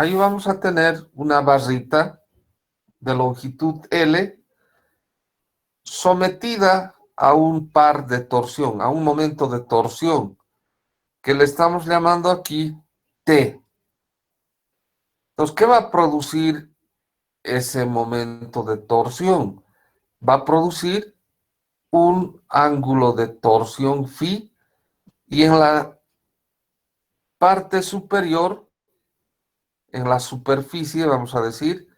ahí vamos a tener una barrita de longitud L sometida a un par de torsión, a un momento de torsión, que le estamos llamando aquí T. Entonces, ¿qué va a producir ese momento de torsión? Va a producir un ángulo de torsión phi, y en la parte superior, en la superficie, vamos a decir,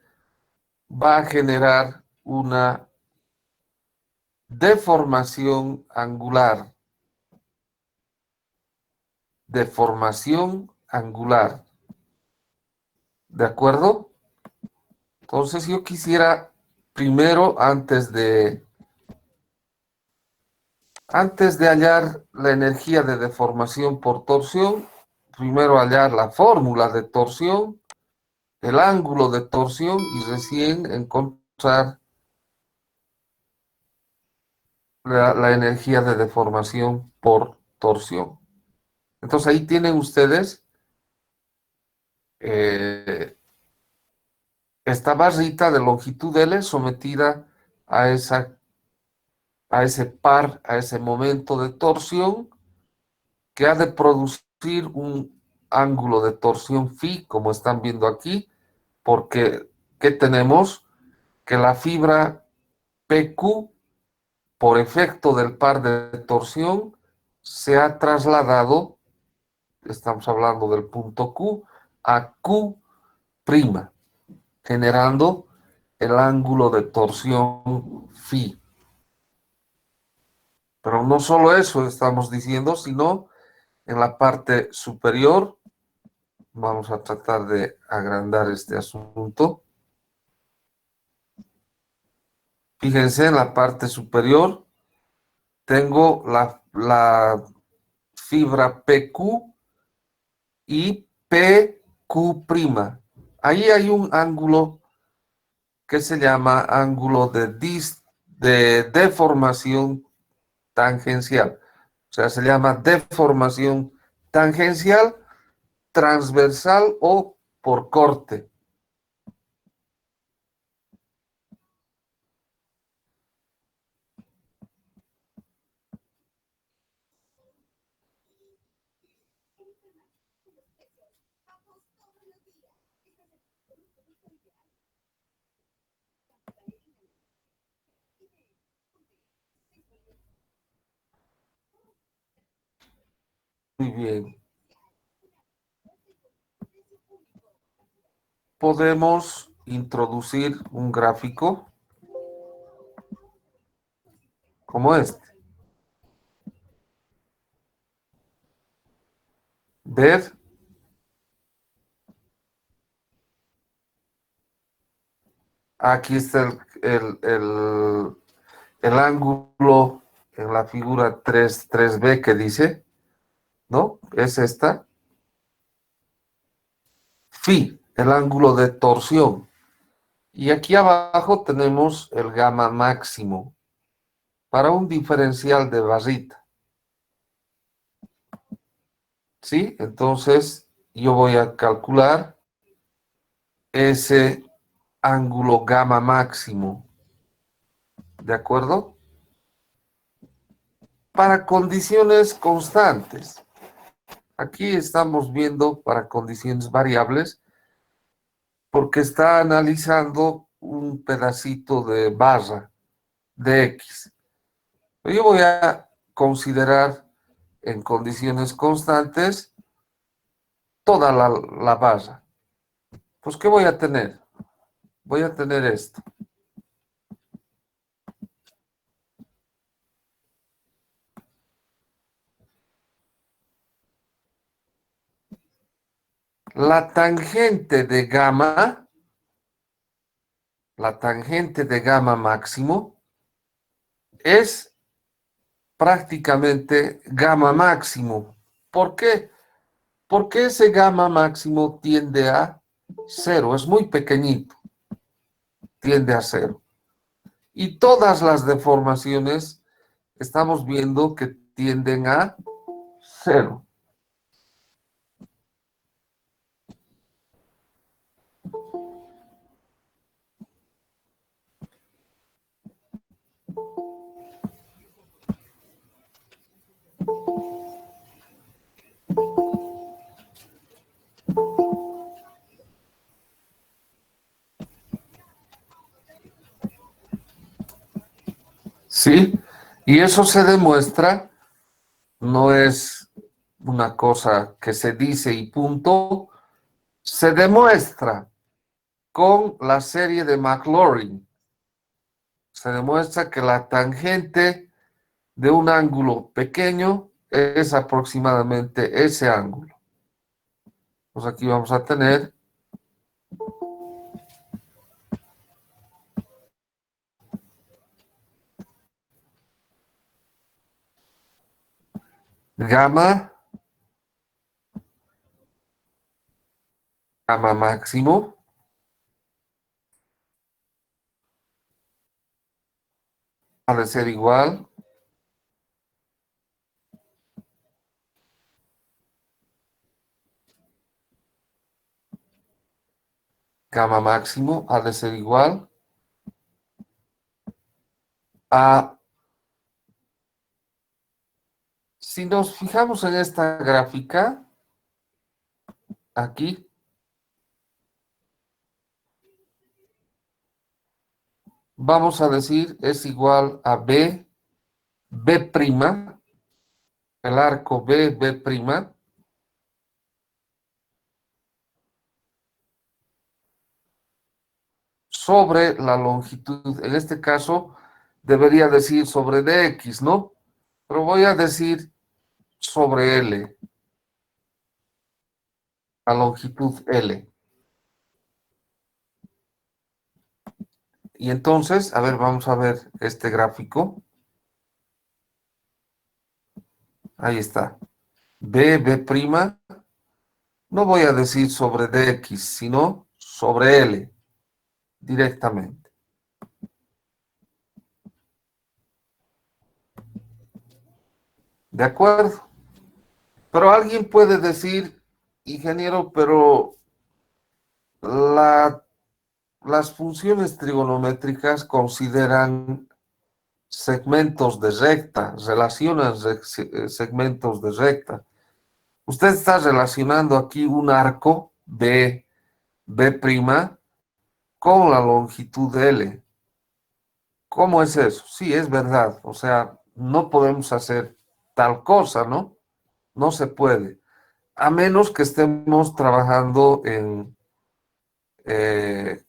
va a generar una deformación angular. Deformación angular. ¿De acuerdo? Entonces yo quisiera primero, antes de hallar la energía de deformación por torsión, primero hallar la fórmula de torsión, el ángulo de torsión y recién encontrar la energía de deformación por torsión. Entonces ahí tienen ustedes esta barrita de longitud L sometida a a ese momento de torsión, que ha de producir un ángulo de torsión phi, como están viendo aquí, porque ¿qué tenemos? Que la fibra PQ, por efecto del par de torsión, se ha trasladado, estamos hablando del punto Q, a Q', generando el ángulo de torsión phi. Pero no solo eso estamos diciendo, sino en la parte superior, vamos a tratar de agrandar este asunto. Fíjense, en la parte superior tengo la fibra PQ y PQ'. Ahí hay un ángulo que se llama ángulo de deformación tangencial. O sea, se llama deformación tangencial, transversal o por corte. Muy bien. Podemos introducir un gráfico como este. Ver, aquí está el ángulo en la figura 3B que dice, ¿no? Es esta. Phi, el ángulo de torsión. Y aquí abajo tenemos el gamma máximo para un diferencial de barrita. ¿Sí? Entonces yo voy a calcular ese ángulo gamma máximo. ¿De acuerdo? Para condiciones constantes. Aquí estamos viendo para condiciones variables porque está analizando un pedacito de barra de X. Yo voy a considerar en condiciones constantes toda la barra. Pues, ¿qué voy a tener? Voy a tener esto. La tangente de gamma máximo es prácticamente gamma máximo. ¿Por qué? Porque ese gamma máximo tiende a cero, es muy pequeñito, tiende a cero. Y todas las deformaciones estamos viendo que tienden a cero. ¿sí? Y eso se demuestra, no es una cosa que se dice y punto, se demuestra con la serie de Maclaurin. Se demuestra que la tangente de un ángulo pequeño es aproximadamente ese ángulo. Pues aquí vamos a tener gamma, gamma máximo, ha de ser igual gamma máximo ha de ser igual a, si nos fijamos en esta gráfica, aquí, vamos a decir es igual a B, B', el arco B, B', sobre la longitud, en este caso debería decir sobre dx, ¿no? Pero voy a decir sobre L, la longitud L. Y entonces, a ver, vamos a ver este gráfico. Ahí está. B, B', no voy a decir sobre dx, sino sobre L, directamente. ¿De acuerdo? Pero alguien puede decir, ingeniero, pero las funciones trigonométricas consideran segmentos de recta, relacionan segmentos de recta. Usted está relacionando aquí un arco B, B' con la longitud L. ¿Cómo es eso? Sí, es verdad. O sea, no podemos hacer tal cosa, ¿no? No se puede. A menos que estemos trabajando en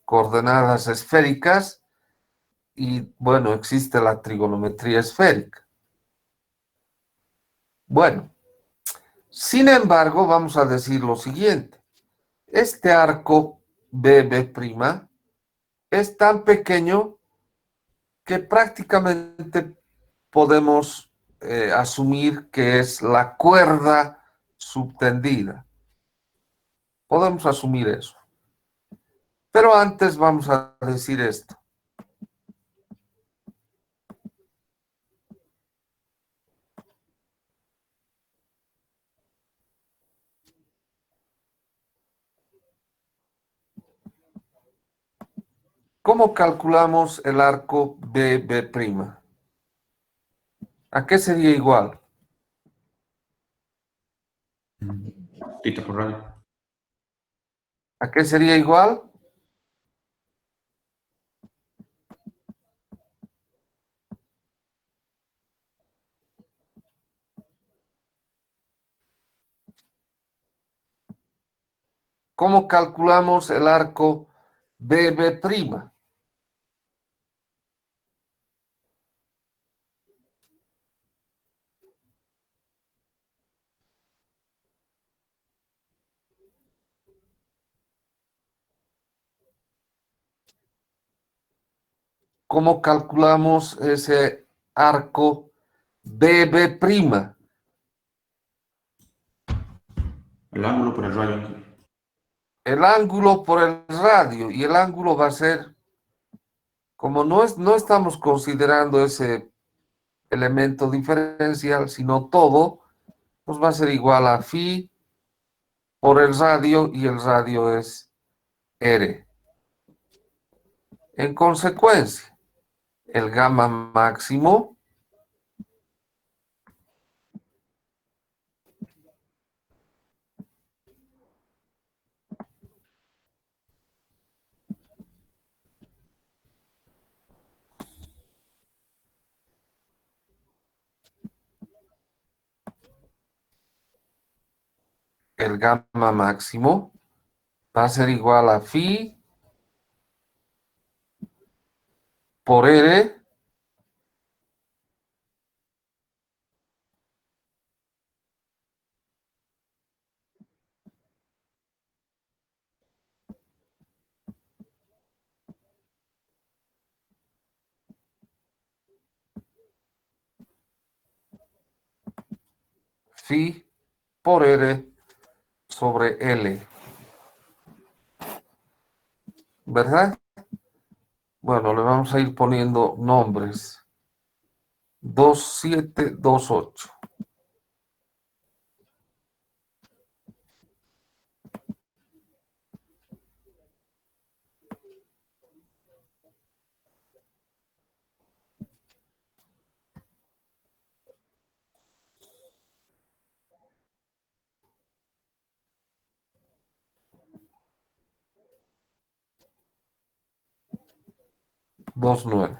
coordenadas esféricas y, bueno, existe la trigonometría esférica. Bueno, sin embargo, vamos a decir lo siguiente. Este arco BB' es tan pequeño que prácticamente podemos asumir que es la cuerda subtendida. Podemos asumir eso. Pero antes vamos a decir esto. ¿Cómo calculamos el arco BB'? ¿A qué sería igual? Tita por radio. ¿A qué sería igual? ¿Cómo calculamos el arco BB'? ¿Cómo calculamos ese arco BB'? El ángulo por el radio. El ángulo por el radio, y el ángulo va a ser, como no estamos considerando ese elemento diferencial, sino todo, pues va a ser igual a phi por el radio, y el radio es R. En consecuencia, el gamma máximo el gamma máximo va a ser igual a phi por R phi por R sobre L, ¿verdad? Bueno, le vamos a ir poniendo nombres. 2728. Dos nueve.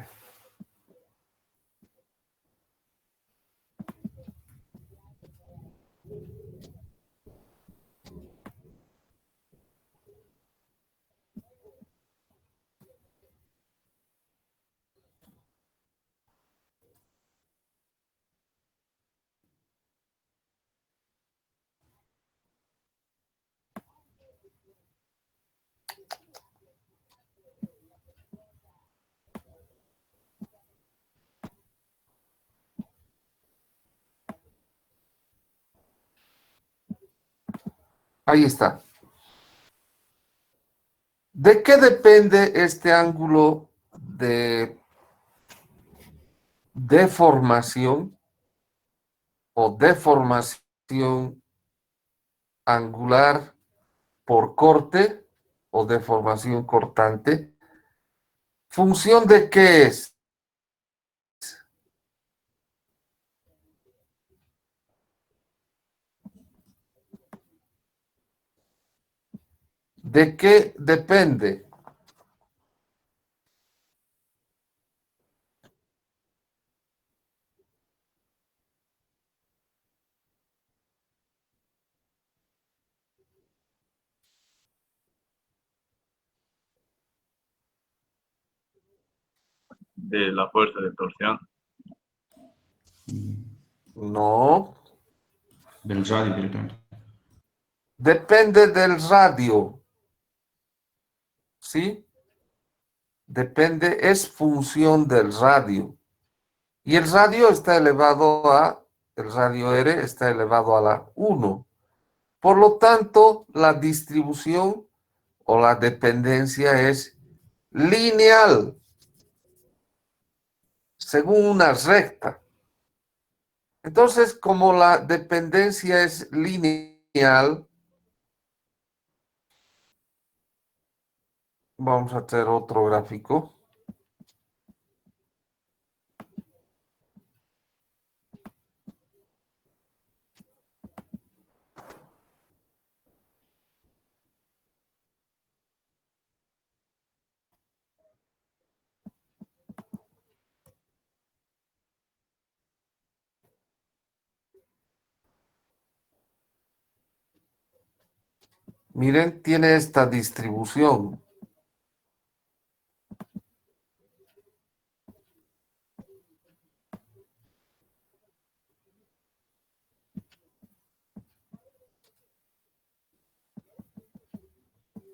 Ahí está. ¿De qué depende este ángulo de deformación o deformación angular por corte o deformación cortante? ¿Función de qué es? ¿De qué depende? De la fuerza de torsión. No, Del radio direttamente. depende del radio, ¿sí? Depende, es función del radio. Y el radio está elevado el radio R está elevado a la 1. Por lo tanto, la distribución o la dependencia es lineal, según una recta. Entonces, como la dependencia es lineal, vamos a hacer otro gráfico. Miren, tiene esta distribución.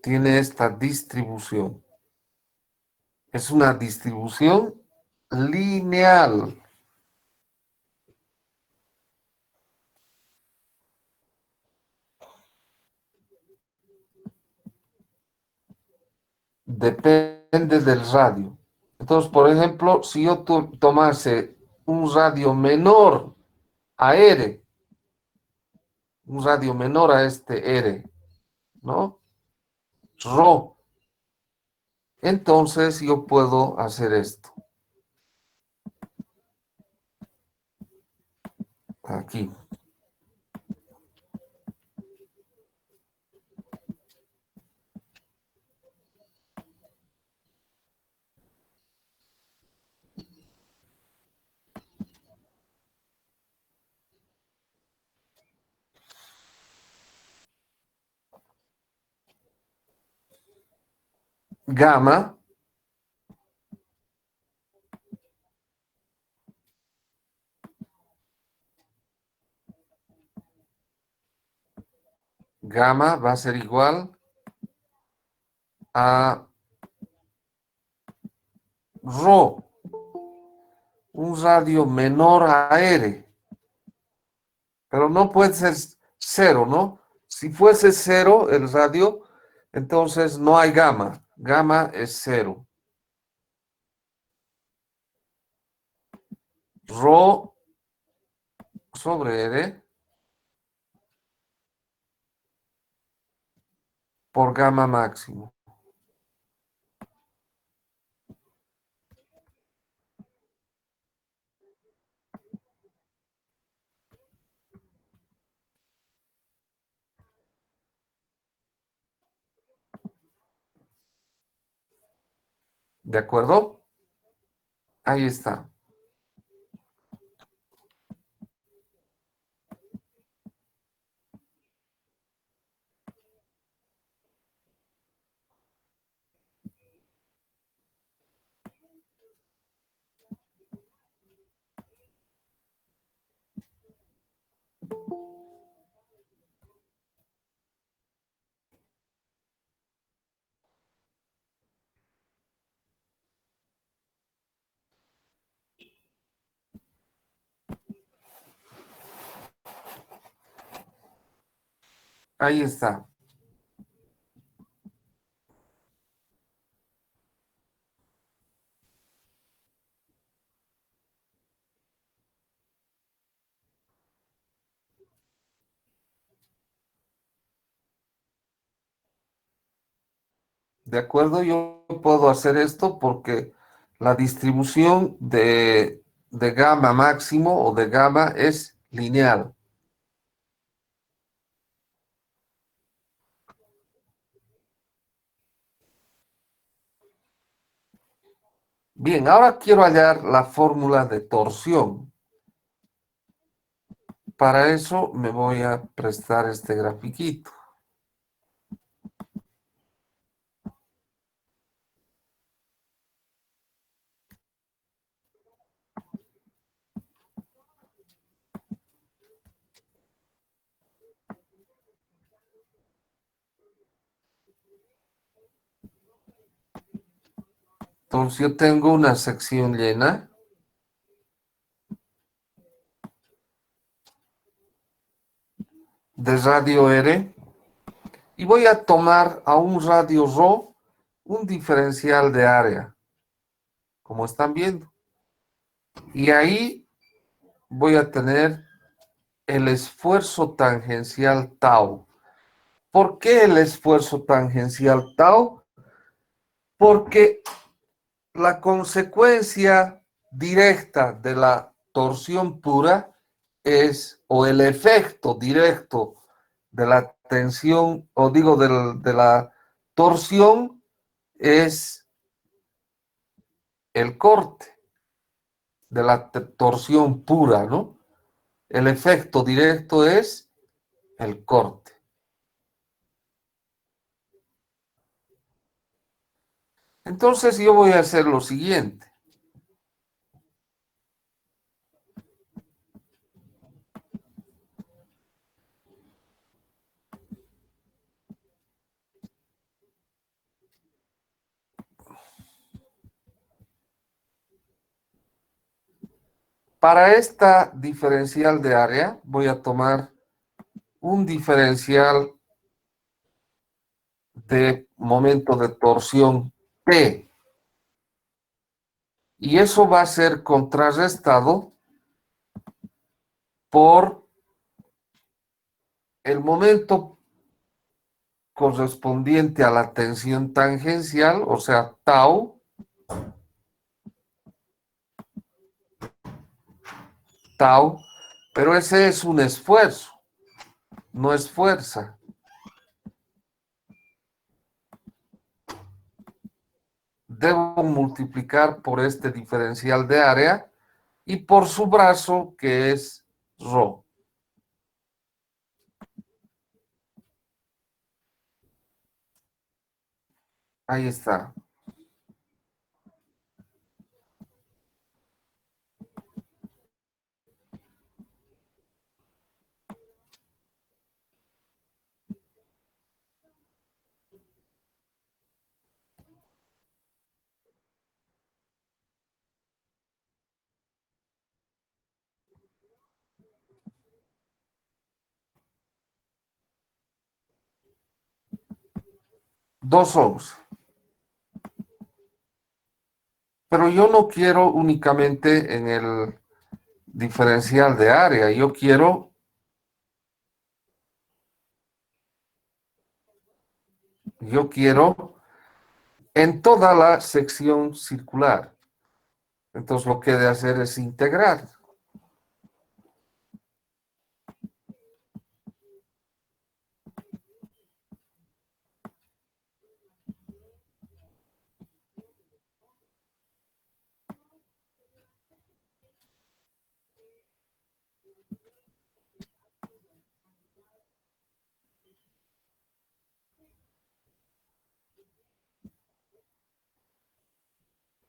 Tiene esta distribución. Es una distribución lineal. Depende del radio. Entonces, por ejemplo, si yo tomase un radio menor a R, un radio menor a este R, ¿no? Rho, entonces yo puedo hacer esto. Aquí. gamma va a ser igual a rho, un radio menor a R, pero no puede ser cero, ¿no? Si fuese cero el radio, entonces no hay gamma. Gamma es cero. Rho sobre R por gamma máximo. ¿De acuerdo? Ahí está. Ahí está. ¿De acuerdo? Yo puedo hacer esto porque la distribución de gamma máximo o de gamma es lineal. Bien, ahora quiero hallar la fórmula de torsión. Para eso me voy a prestar este grafiquito. Entonces yo tengo una sección llena de radio R y voy a tomar a un radio ρ un diferencial de área, como están viendo. Y ahí voy a tener el esfuerzo tangencial tau. ¿Por qué el esfuerzo tangencial tau? Porque la consecuencia directa de la torsión pura es, o el efecto directo de la tensión, o digo de la torsión, es el corte de la torsión pura, ¿no? El efecto directo es el corte. Entonces yo voy a hacer lo siguiente. Para esta diferencial de área voy a tomar un diferencial de momento de torsión P. Y eso va a ser contrarrestado por el momento correspondiente a la tensión tangencial, o sea, tau, pero ese es un esfuerzo, no es fuerza. Debo multiplicar por este diferencial de área y por su brazo, que es ρ. Ahí está. Dos ohms. Pero yo no quiero únicamente en el diferencial de área, yo quiero en toda la sección circular. Entonces lo que he de hacer es integrar.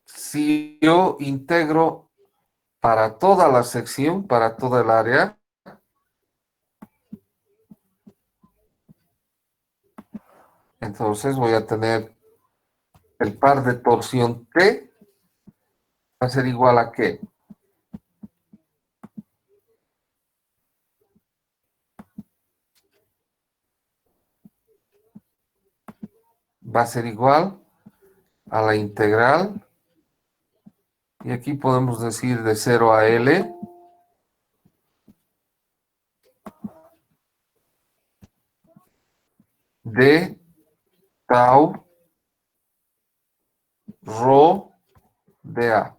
Si yo integro para toda la sección, para toda el área, entonces voy a tener el par de torsión T va a ser igual a ¿qué? Va a ser igual a la integral, y aquí podemos decir de 0 a L, de tau rho de A.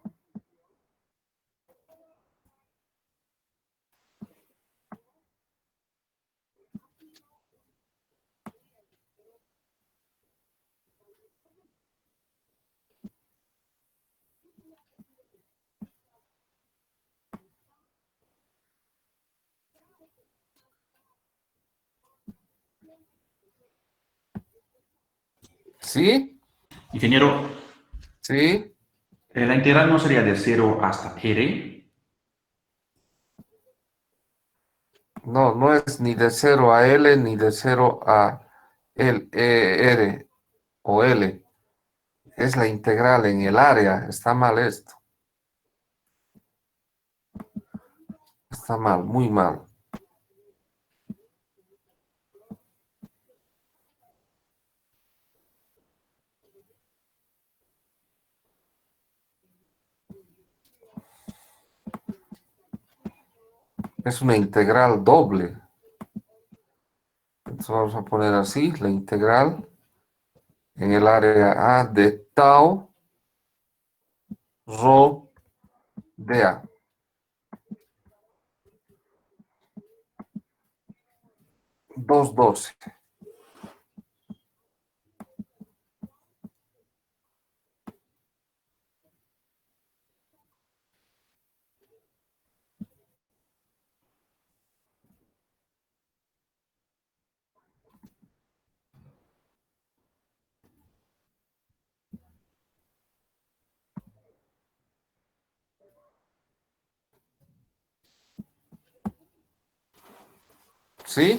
¿Sí? Ingeniero, ¿Sí? la integral no sería de 0 hasta R. No, no es ni de 0 a L ni de 0 a R o L. Es la integral en el área. Está mal esto. Está mal, muy mal. Es una integral doble. Entonces vamos a poner así, la integral en el área A de tau rho de A. 212. ¿Sí?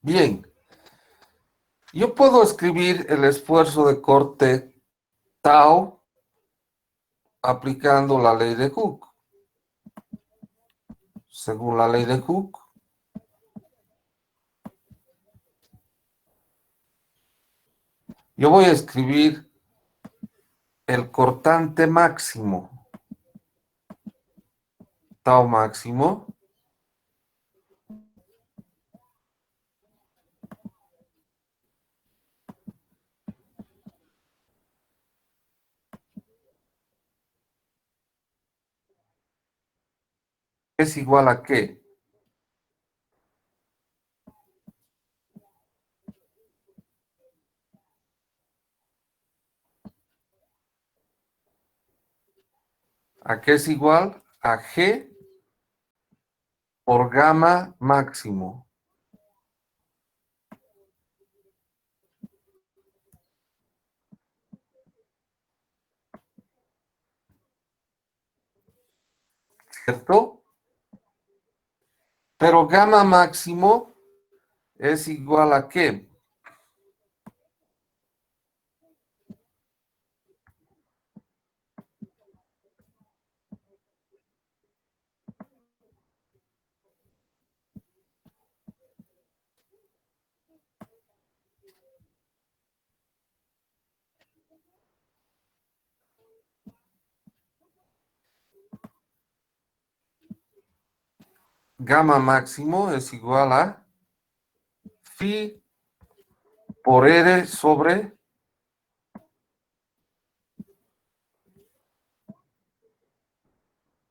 Bien. Yo puedo escribir el esfuerzo de corte tau aplicando la ley de Hooke. Según la ley de Hooke, yo voy a escribir el cortante máximo, tau máximo, es igual a ¿qué? ¿A qué es igual? A G por gamma máximo. ¿Cierto? Pero gamma máximo es igual a ¿qué? Gamma máximo es igual a phi por R sobre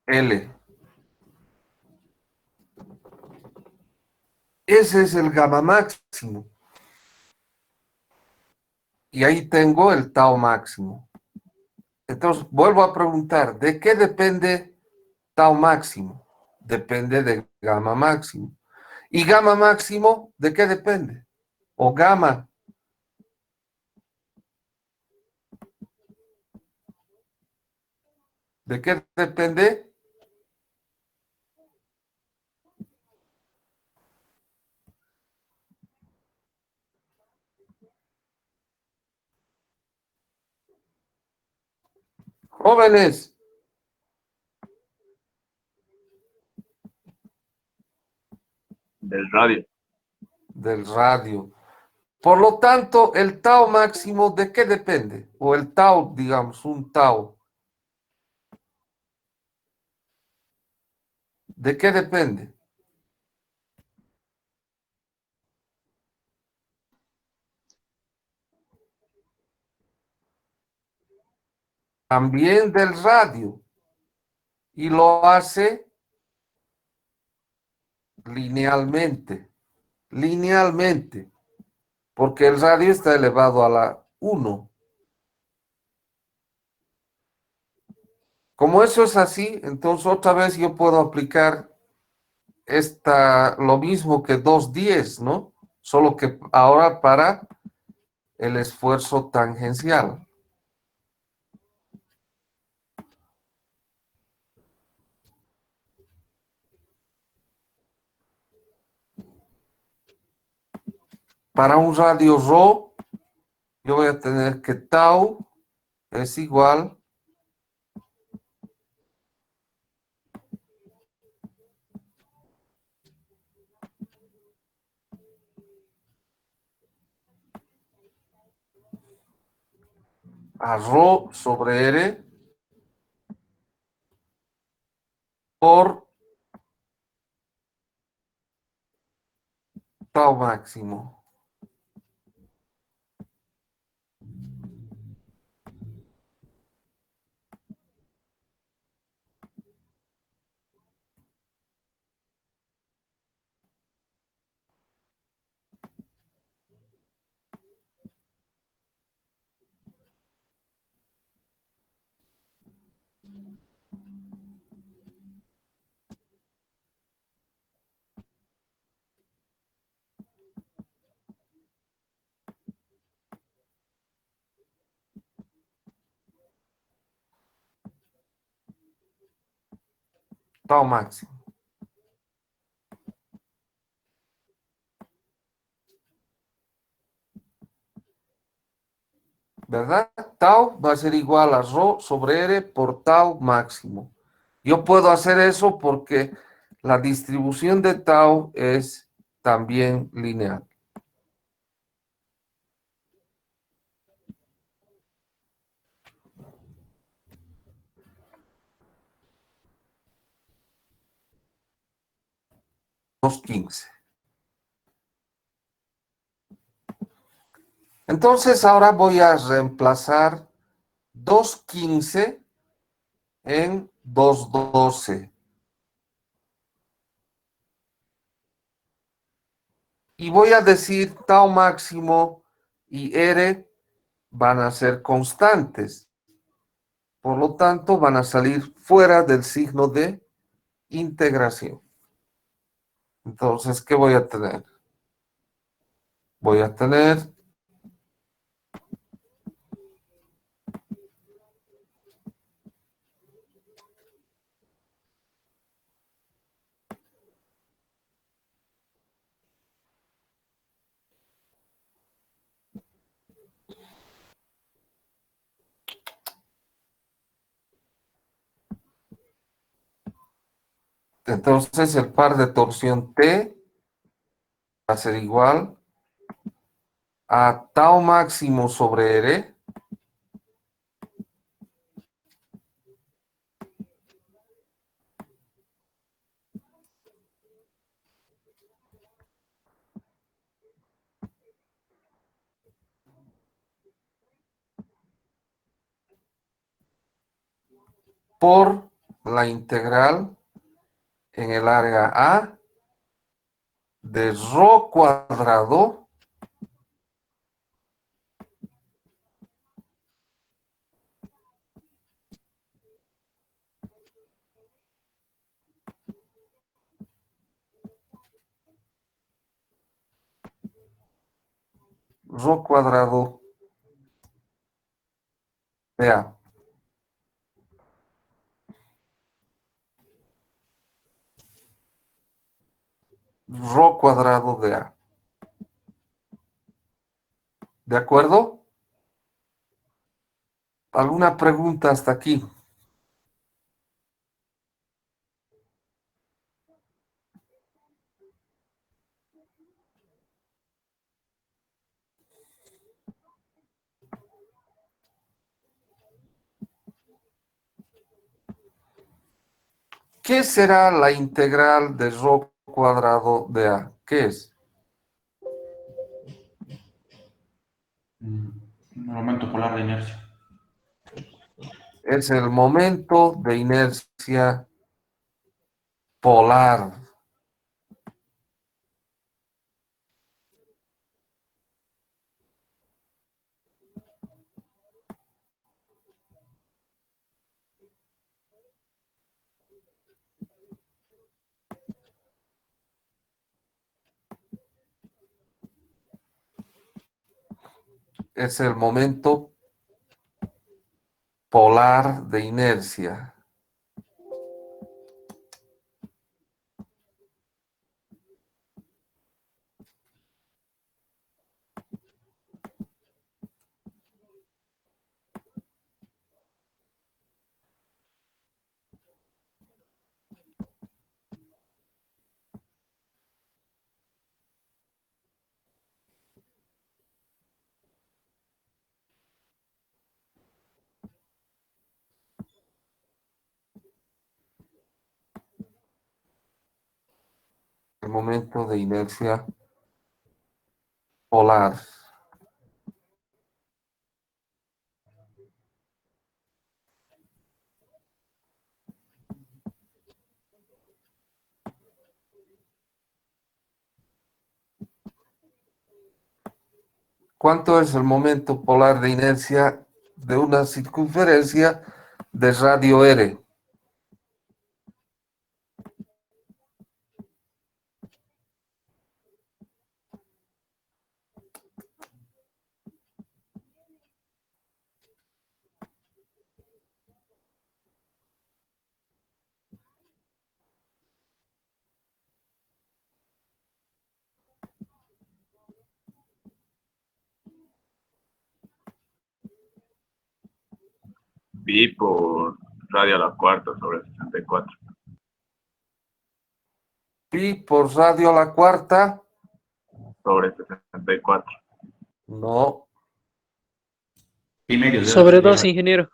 L. Ese es el gamma máximo. Y ahí tengo el tau máximo. Entonces, vuelvo a preguntar, ¿de qué depende tau máximo? Depende de gamma máximo. ¿Y gamma máximo de qué depende? O gamma, ¿de qué depende? Jóvenes, Del radio. del radio. Por lo tanto, el tau máximo, ¿de qué depende? O el tau, digamos, un tau. ¿De qué depende? También del radio. Y lo hace linealmente. Linealmente. Porque el radio está elevado a la 1. Como eso es así, entonces otra vez yo puedo aplicar lo mismo que 2/10, ¿no? Solo que ahora para el esfuerzo tangencial. Para un radio ρ, yo voy a tener que tau es igual a ρ sobre R por tau máximo. Tau máximo. ¿Verdad? Tau va a ser igual a ρ sobre R por tau máximo. Yo puedo hacer eso porque la distribución de tau es también lineal. Dos 15. Entonces ahora voy a reemplazar 2/15 en 2/12. Y voy a decir tau máximo y R van a ser constantes. Por lo tanto, van a salir fuera del signo de integración. Entonces, ¿qué voy a tener? Voy a tener entonces el par de torsión T va a ser igual a tau máximo sobre R por la integral en el área A de rho cuadrado de A. Rho cuadrado de A. ¿De acuerdo? ¿Alguna pregunta hasta aquí? ¿Qué será la integral de rho cuadrado de A? ¿Qué es? El momento polar de inercia. Es el momento de inercia polar. Es el momento polar de inercia. El momento de inercia polar. ¿Cuánto es el momento polar de inercia de una circunferencia de radio R? Pi por radio a la cuarta sobre 64. Pi por radio a la cuarta. Sobre 64. No. Pi medios Sobre de 2, la, ingeniero.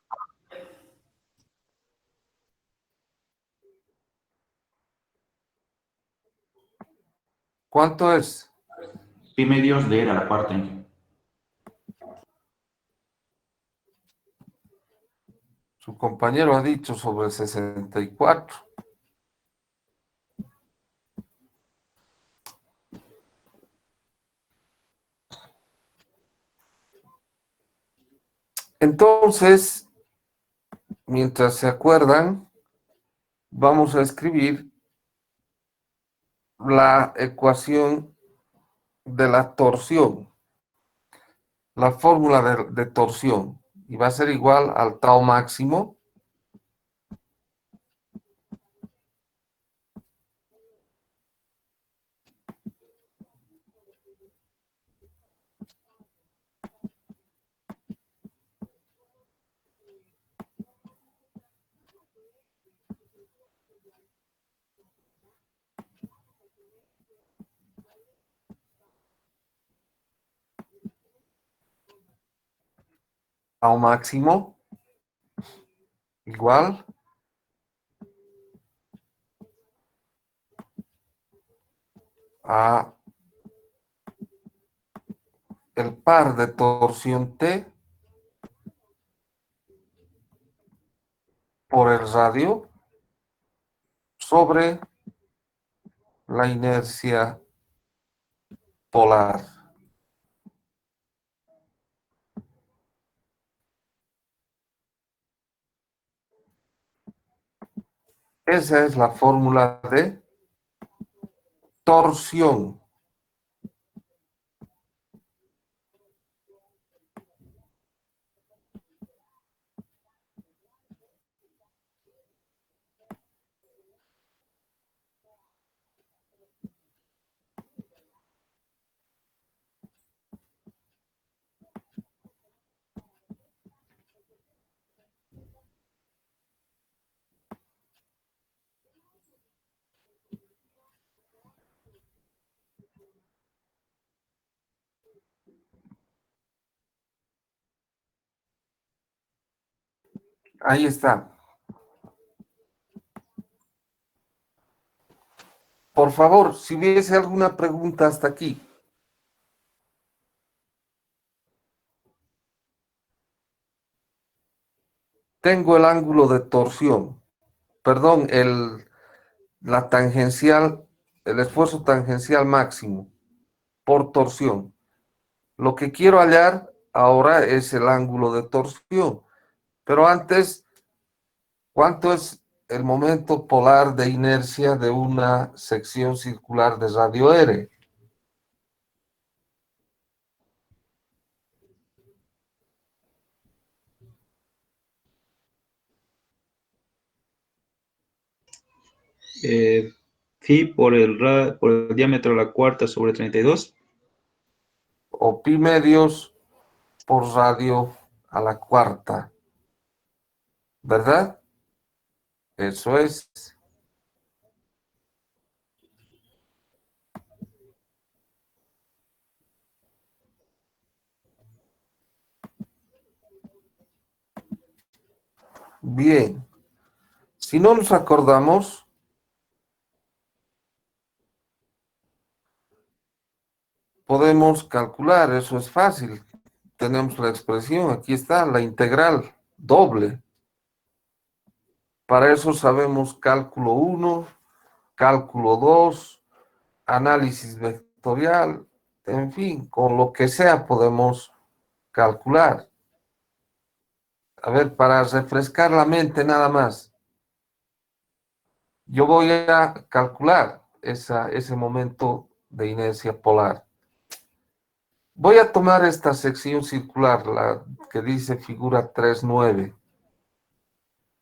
¿Cuánto es? pi medios de R a la cuarta. Su compañero ha dicho sobre 64. Entonces, mientras se acuerdan, vamos a escribir la ecuación de la torsión, la fórmula de torsión, y va a ser igual al tau máximo tau máximo igual a el par de torsión T por el radio sobre la inercia polar. Esa es la fórmula de torsión. Ahí está. Por favor, si hubiese alguna pregunta hasta aquí. Tengo el ángulo de torsión, perdón, la tangencial, el esfuerzo tangencial máximo por torsión. Lo que quiero hallar ahora es el ángulo de torsión, pero antes, ¿cuánto es el momento polar de inercia de una sección circular de radio R? Phi por el diámetro a la cuarta sobre 32. O pi medios por radio a la cuarta, ¿verdad? Eso es. Bien. Si no nos acordamos, podemos calcular, eso es fácil. Tenemos la expresión, aquí está, la integral doble. Para eso sabemos cálculo 1, cálculo 2, análisis vectorial, en fin, con lo que sea podemos calcular. A ver, para refrescar la mente nada más, yo voy a calcular ese momento de inercia polar. Voy a tomar esta sección circular, la que dice figura 3.9.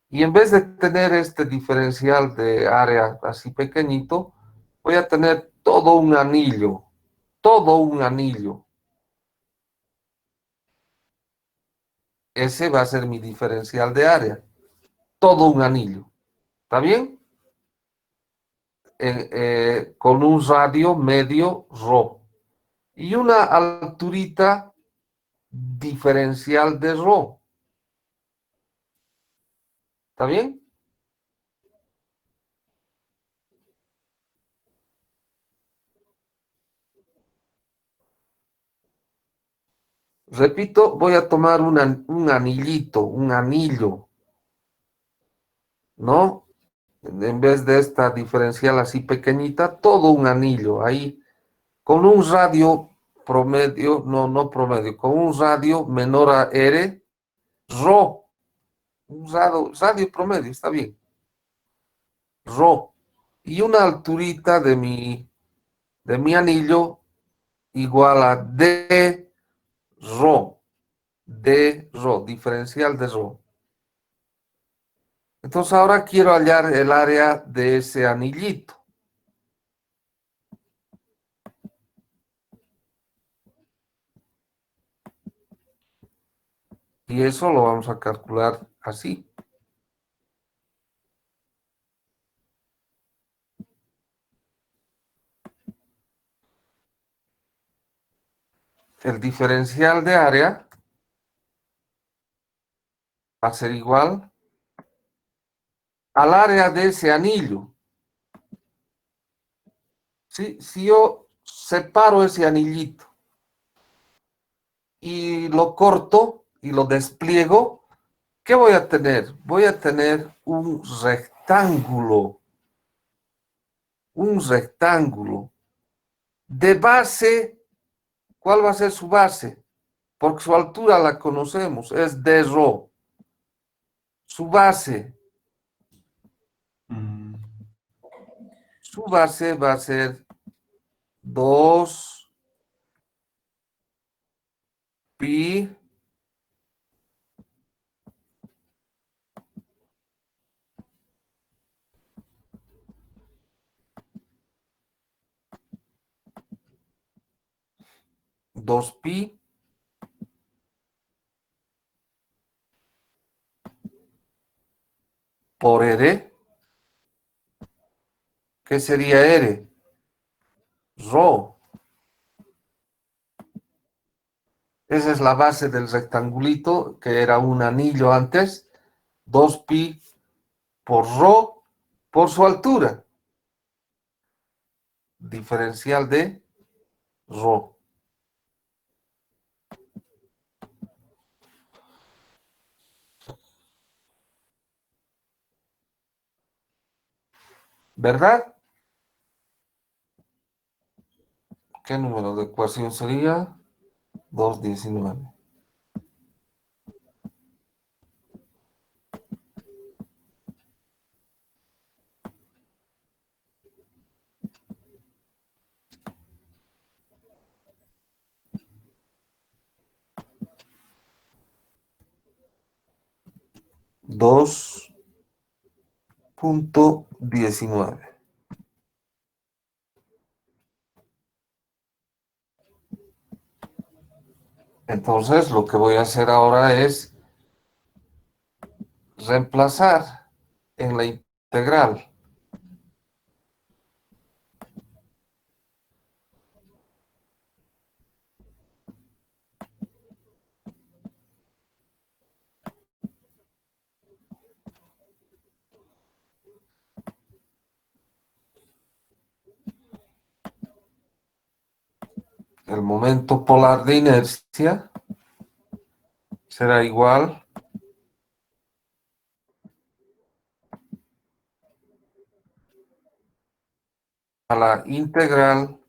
Y en vez de tener este diferencial de área así pequeñito, voy a tener todo un anillo. Todo un anillo. Ese va a ser mi diferencial de área. Todo un anillo. ¿Está bien? Con un radio medio ρ. Y una alturita diferencial de ρ. ¿Está bien? Repito, voy a tomar un anillito, un anillo, ¿no? En vez de esta diferencial así pequeñita, todo un anillo ahí, con un radio promedio, no promedio, con un radio menor a R, ρ, Un radio promedio, está bien. Rho. Y una alturita de mi anillo igual a D rho. D rho, diferencial de rho. Entonces ahora quiero hallar el área de ese anillito. Y eso lo vamos a calcular así. El diferencial de área va a ser igual al área de ese anillo. ¿Sí? Si yo separo ese anillito y lo corto y lo despliego, ¿qué voy a tener? Voy a tener un rectángulo. Un rectángulo. De base, ¿cuál va a ser su base? Porque su altura la conocemos, es d rho. Su base Mm, va a ser 2 pi 2pi por r. ¿Qué sería r? Rho. Esa es la base del rectangulito, que era un anillo antes. 2pi por rho por su altura. Diferencial de rho. ¿Verdad? ¿Qué número de ecuación sería? 219. Dos punto 19. Entonces, lo que voy a hacer ahora es reemplazar en la integral. El momento polar de inercia será igual a la integral.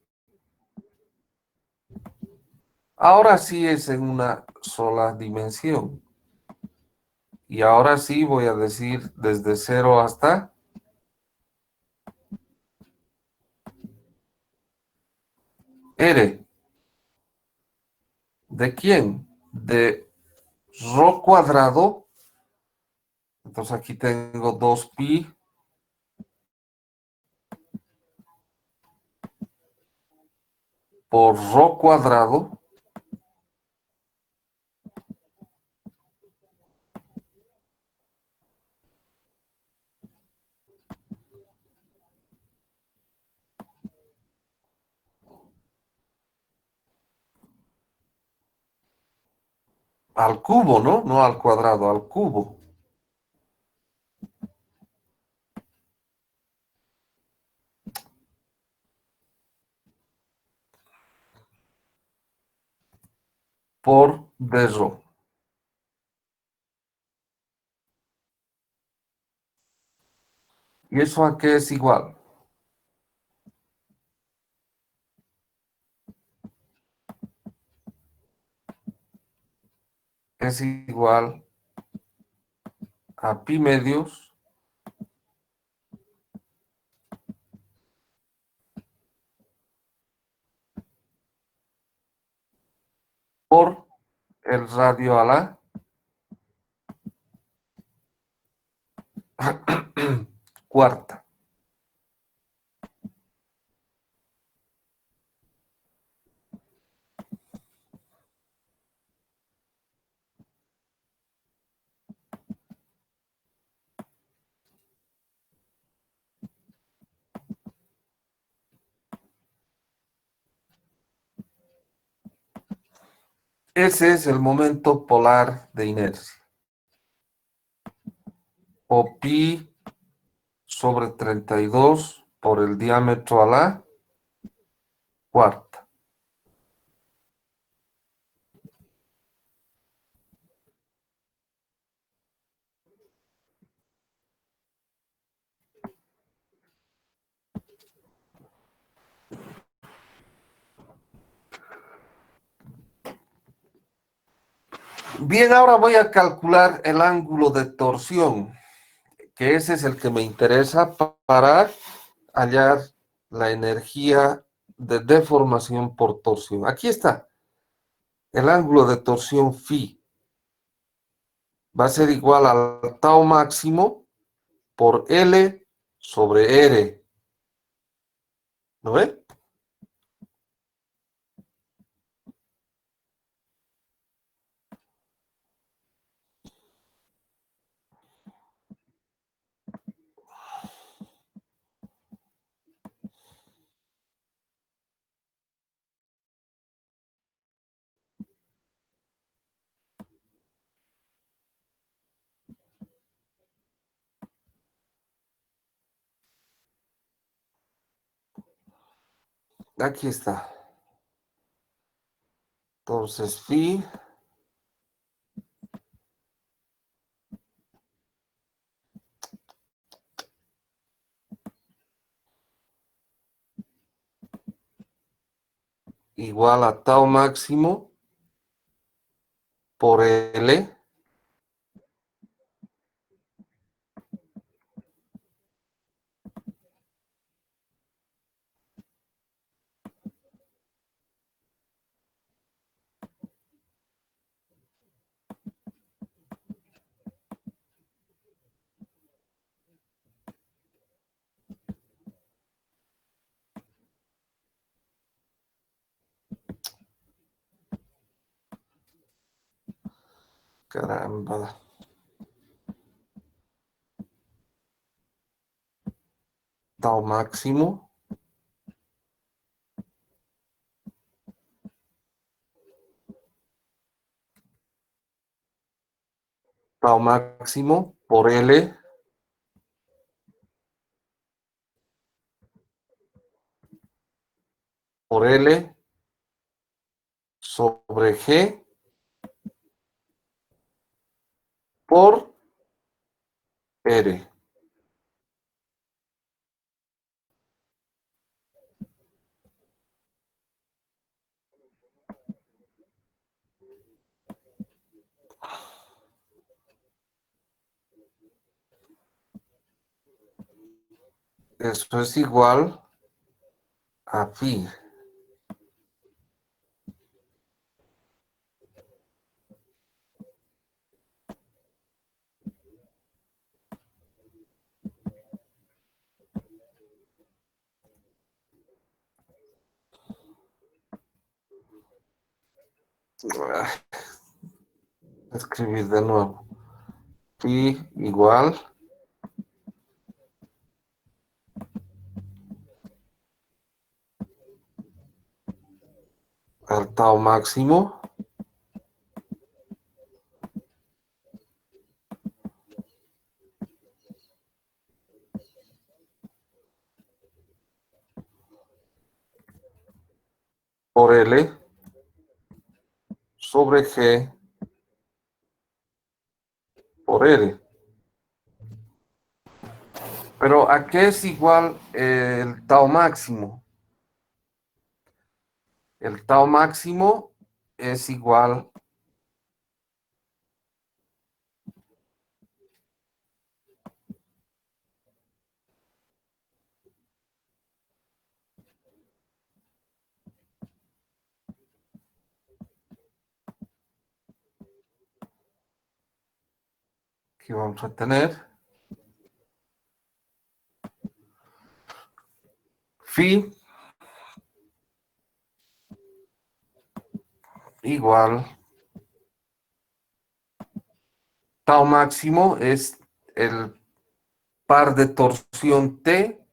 Ahora sí es en una sola dimensión. Y ahora sí voy a decir desde 0 hasta r. ¿De quién? De rho cuadrado. Entonces aquí tengo 2pi por rho cuadrado al cubo, ¿no? No al cuadrado, al cubo. Por d rho. ¿Y eso a qué es igual? Es igual a pi medios por el radio a la cuarta. Ese es el momento polar de inercia. O pi sobre 32 por el diámetro a la cuarta. Bien, ahora voy a calcular el ángulo de torsión, que ese es el que me interesa para hallar la energía de deformación por torsión. Aquí está, el ángulo de torsión phi va a ser igual al tau máximo por L sobre R. ¿Lo ve? Aquí está. Entonces, phi igual a tau máximo por L caramba. Tau máximo por L sobre G por R. Esto es igual a phi. Escribir de nuevo. Phi igual al tau máximo por L sobre G por R. Pero ¿a qué es igual el tau máximo? El tau máximo es igual Aquí vamos a tener phi igual tau máximo es el par de torsión T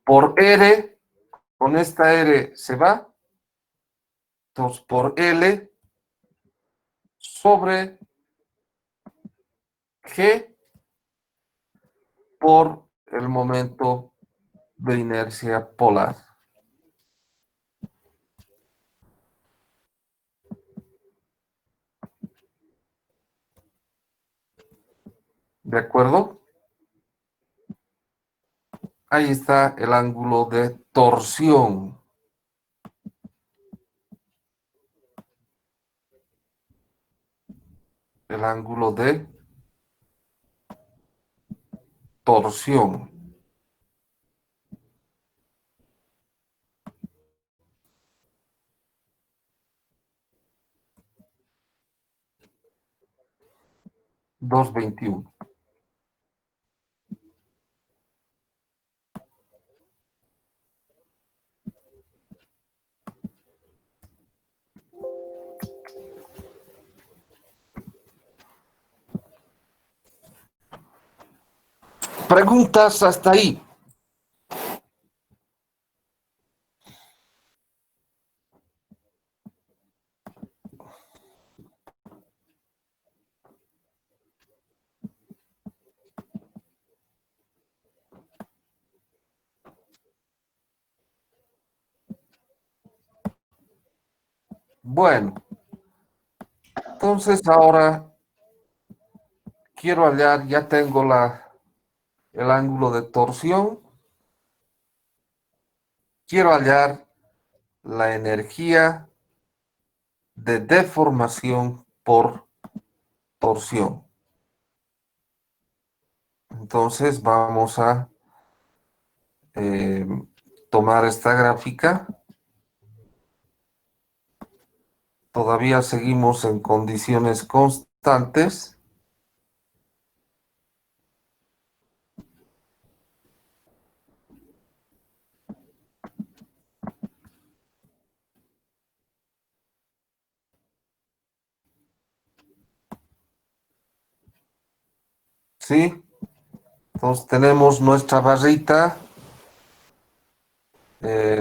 por R, con esta R se va, entonces por L sobre G por el momento de inercia polar. ¿De acuerdo? Ahí está el ángulo de torsión. El ángulo de torsión. Dos veintiuno. Preguntas hasta ahí. Bueno, entonces ahora quiero hallar, ya tengo el ángulo de torsión. Quiero hallar la energía de deformación por torsión. Entonces vamos a tomar esta gráfica. Todavía seguimos en condiciones constantes. ¿Sí? Entonces tenemos nuestra barrita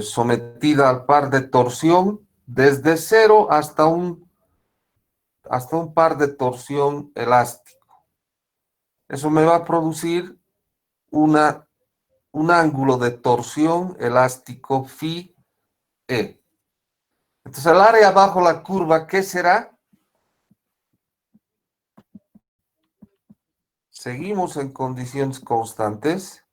sometida al par de torsión desde 0 hasta un par de torsión elástico. Eso me va a producir un ángulo de torsión elástico phi E. Entonces el área bajo la curva, ¿qué será? Seguimos en condiciones constantes.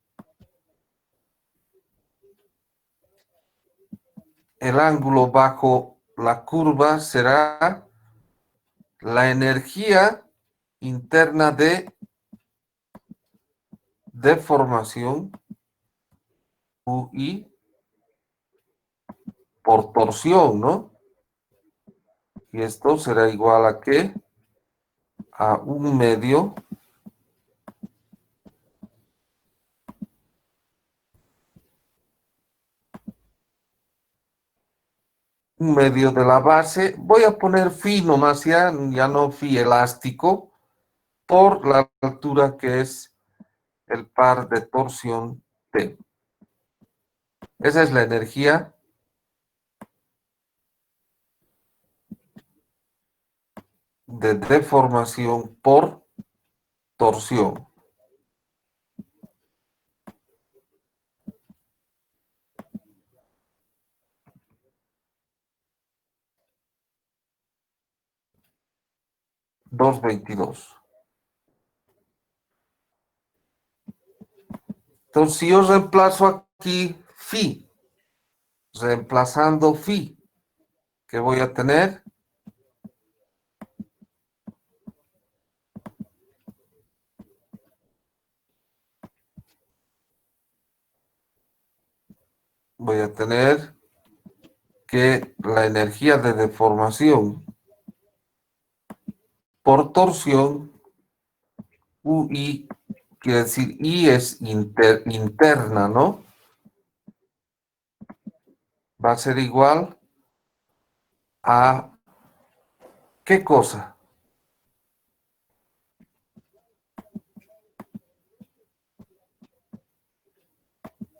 El ángulo bajo la curva será la energía interna de deformación UI por torsión, ¿no? Y esto será igual a ¿qué? A un medio de la base. Voy a poner phi nomás, ya no phi elástico, por la altura que es el par de torsión T. Esa es la energía de deformación por torsión. Dos veintidós. Entonces, si yo reemplazo aquí phi, reemplazando phi, ¿qué voy a tener? Voy a tener que la energía de deformación por torsión, UI, quiere decir I es interna, ¿no? Va a ser igual a ¿qué cosa?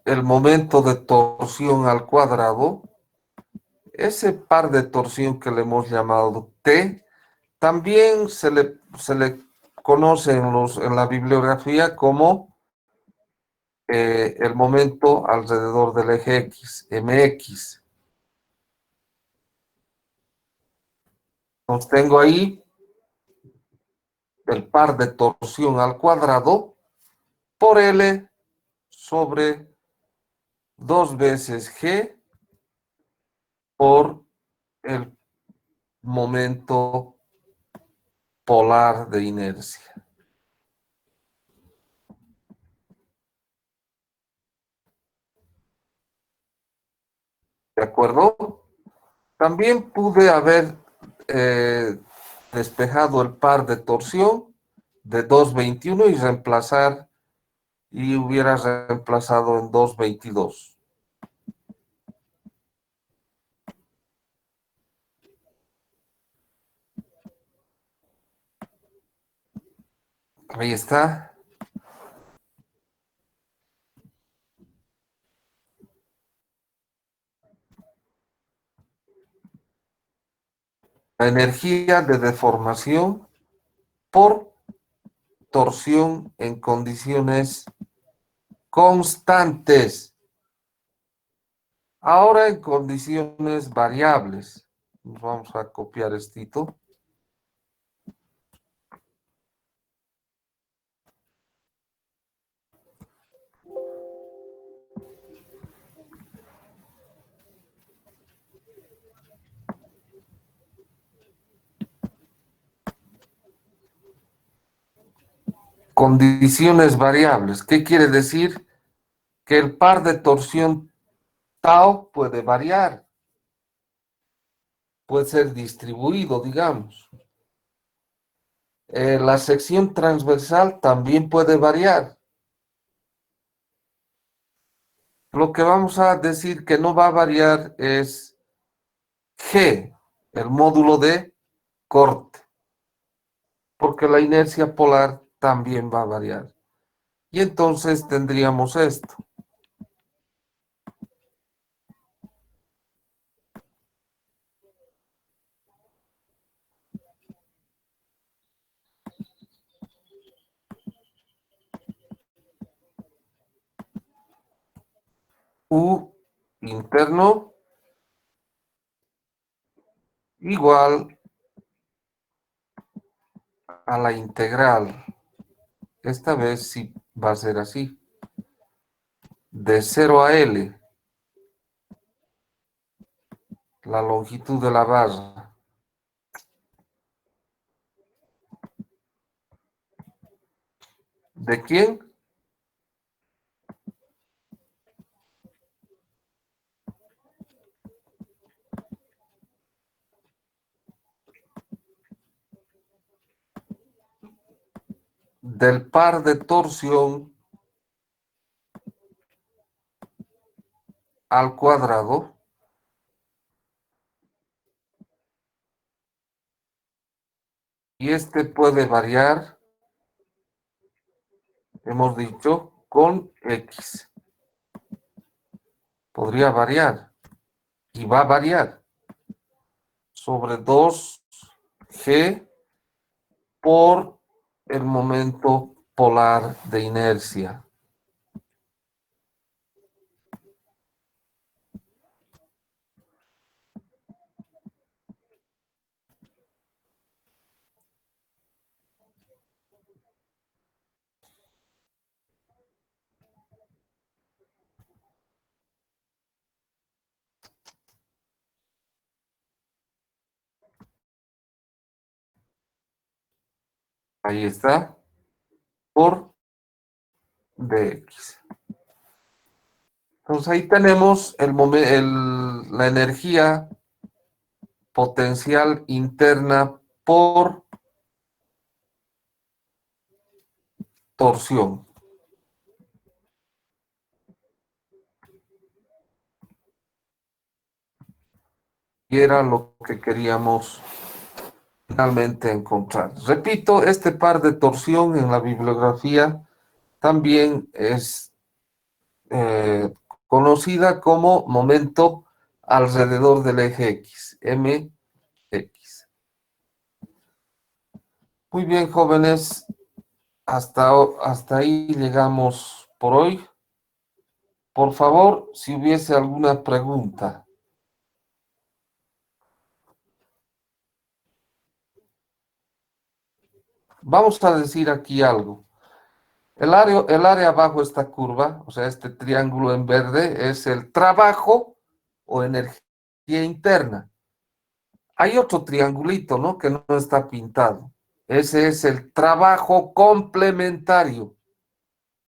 El momento de torsión al cuadrado, ese par de torsión que le hemos llamado T, también se le conoce en la bibliografía como el momento alrededor del eje X, MX. Entonces tengo ahí el par de torsión al cuadrado por L sobre 2 veces G por el momento polar de inercia. ¿De acuerdo? También pude haber eh, despejado el par de torsión de 2,21 y reemplazar, y hubiera reemplazado en 2,22. Ahí está. La energía de deformación por torsión en condiciones constantes. Ahora en condiciones variables. Vamos a copiar esto. Condiciones variables. ¿Qué quiere decir? Que el par de torsión tau puede variar, puede ser distribuido, digamos. La sección transversal también puede variar. Lo que vamos a decir que no va a variar es G, el módulo de corte, porque la inercia polar también va a variar. Y entonces tendríamos esto. U interno igual a la integral. Esta vez sí va a ser así. De 0 a L, la longitud de la barra. ¿De quién? Del par de torsión al cuadrado y este puede variar, hemos dicho, con X. Podría variar y va a variar sobre 2G por el momento polar de inercia. Ahí está, por dx. Entonces ahí tenemos la energía potencial interna por torsión. Y era lo que queríamos finalmente encontrar. Repito, este par de torsión en la bibliografía también es conocida como momento alrededor del eje X, MX. Muy bien, jóvenes, hasta ahí llegamos por hoy. Por favor, si hubiese alguna pregunta. Vamos a decir aquí algo. El área bajo esta curva, o sea, este triángulo en verde, es el trabajo o energía interna. Hay otro triangulito, ¿no? Que no está pintado. Ese es el trabajo complementario.